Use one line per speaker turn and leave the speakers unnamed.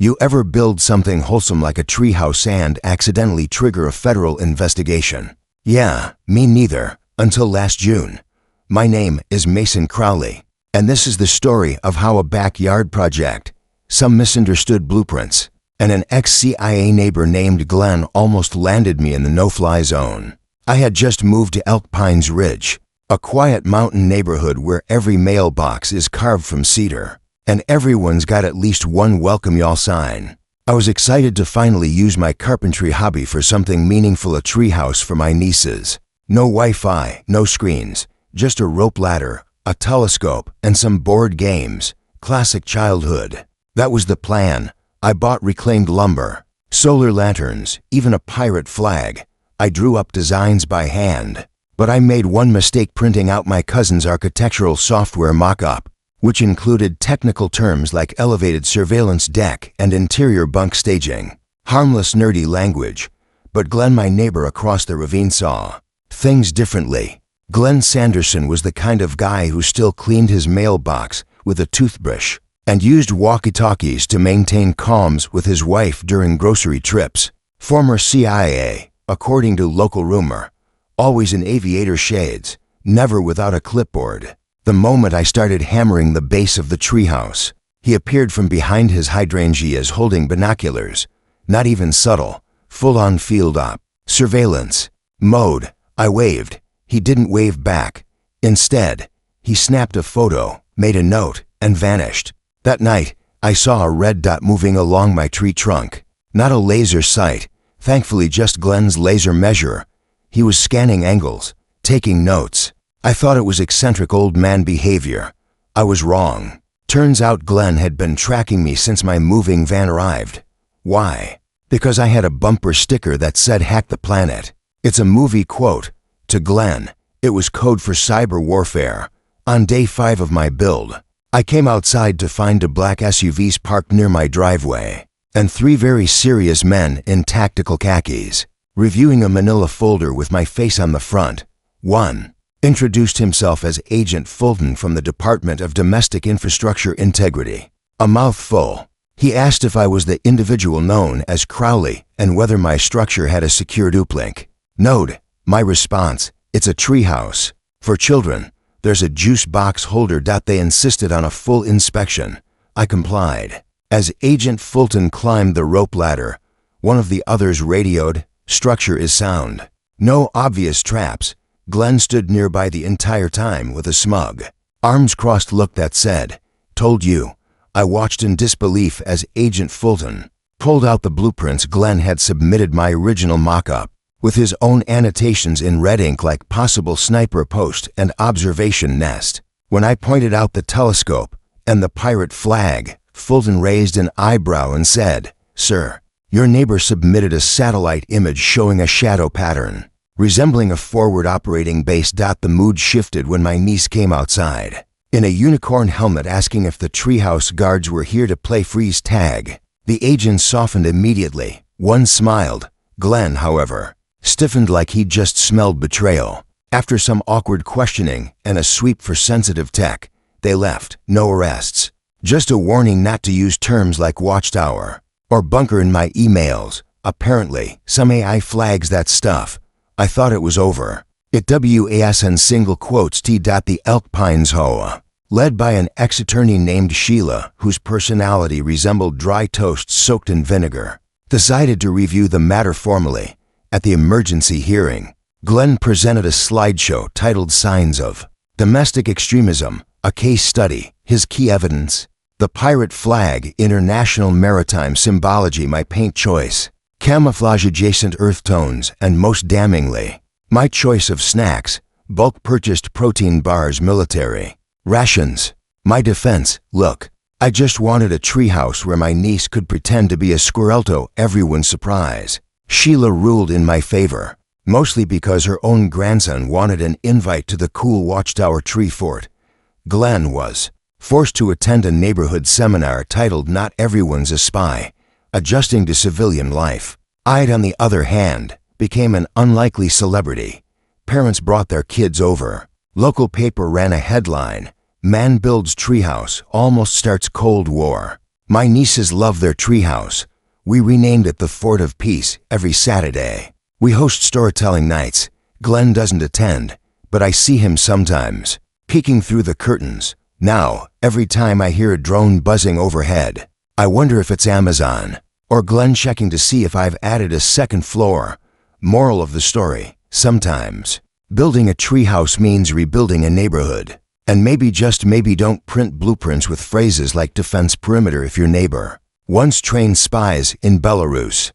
You ever build something wholesome like a treehouse and accidentally trigger a federal investigation? Yeah, me neither, until last June. My name is Mason Crowley, and this is the story of how a backyard project, some misunderstood blueprints, and an ex-CIA neighbor named Glenn almost landed me in the no-fly zone. I had just moved to Elk Pines Ridge, a quiet mountain neighborhood where every mailbox is carved from cedar, and everyone's got at least one welcome y'all sign. I was excited to finally use my carpentry hobby for something meaningful, a treehouse for my nieces. No Wi-Fi, no screens, just a rope ladder, a telescope, and some board games. Classic childhood. That was the plan. I bought reclaimed lumber, solar lanterns, even a pirate flag. I drew up designs by hand. But I made one mistake printing out my cousin's architectural software mock-up, which included technical terms like elevated surveillance deck and interior bunk staging. Harmless, nerdy language. But Glenn, my neighbor across the ravine, saw things differently. Glenn Sanderson was the kind of guy who still cleaned his mailbox with a toothbrush and used walkie-talkies to maintain comms with his wife during grocery trips. Former CIA, according to local rumor. Always in aviator shades, never without a clipboard. The moment I started hammering the base of the treehouse, he appeared from behind his hydrangeas holding binoculars. Not even subtle, full-on field op. Surveillance mode. I waved. He didn't wave back. Instead, he snapped a photo, made a note, and vanished. That night, I saw a red dot moving along my tree trunk. Not a laser sight, thankfully just Glenn's laser measure. He was scanning angles, taking notes. I thought it was eccentric old man behavior. I was wrong. Turns out Glenn had been tracking me since my moving van arrived. Why? Because I had a bumper sticker that said "Hack the Planet." It's a movie quote. To Glenn, it was code for cyber warfare. On day 5 of my build, I came outside to find 2 black SUVs parked near my driveway, and 3 very serious men in tactical khakis, reviewing a manila folder with my face on the front. One introduced himself as Agent Fulton from the Department of Domestic Infrastructure Integrity. A mouthful. He asked if I was the individual known as Crowley and whether my structure had a secured uplink. Node. My response: it's a treehouse. For children, there's a juice box holder. They insisted on a full inspection. I complied. As Agent Fulton climbed the rope ladder, one of the others radioed, "Structure is sound. No obvious traps." Glenn stood nearby the entire time with a smug, arms crossed look that said, "Told you." I watched in disbelief as Agent Fulton pulled out the blueprints Glenn had submitted, my original mock-up, with his own annotations in red ink like possible sniper post and observation nest. When I pointed out the telescope and the pirate flag, Fulton raised an eyebrow and said, "Sir, your neighbor submitted a satellite image showing a shadow pattern resembling a forward operating base." The mood shifted when my niece came outside, in a unicorn helmet, asking if the treehouse guards were here to play freeze tag. The agents softened immediately. One smiled. Glenn, however, stiffened like he'd just smelled betrayal. After some awkward questioning and a sweep for sensitive tech, they left. No arrests. Just a warning not to use terms like watchtower or bunker in my emails. Apparently, some AI flags that stuff. I thought it was over. It was in single quotes the Elk Pines Hoa, led by an ex-attorney named Sheila, whose personality resembled dry toast soaked in vinegar, decided to review the matter formally. At the emergency hearing, Glenn presented a slideshow titled "Signs of Domestic Extremism," a case study. His key evidence: the pirate flag, international maritime symbology, my paint choice, camouflage-adjacent earth tones, and most damningly, my choice of snacks, bulk-purchased protein bars, military rations. My defense: look, I just wanted a treehouse where my niece could pretend to be a squirrel to everyone's surprise. Sheila ruled in my favor, mostly because her own grandson wanted an invite to the cool Watchtower tree fort. Glenn was forced to attend a neighborhood seminar titled "Not Everyone's a Spy: Adjusting to Civilian Life." I, on the other hand, became an unlikely celebrity. Parents brought their kids over. Local paper ran a headline: "Man builds treehouse, almost starts Cold War." My nieces love their treehouse. We renamed it the Fort of Peace every Saturday. We host storytelling nights. Glenn doesn't attend, but I see him sometimes, peeking through the curtains. Now, every time I hear a drone buzzing overhead, I wonder if it's Amazon, or Glenn checking to see if I've added a second floor. Moral of the story: sometimes building a treehouse means rebuilding a neighborhood. And maybe, just maybe, don't print blueprints with phrases like defense perimeter if your neighbor once trained spies in Belarus.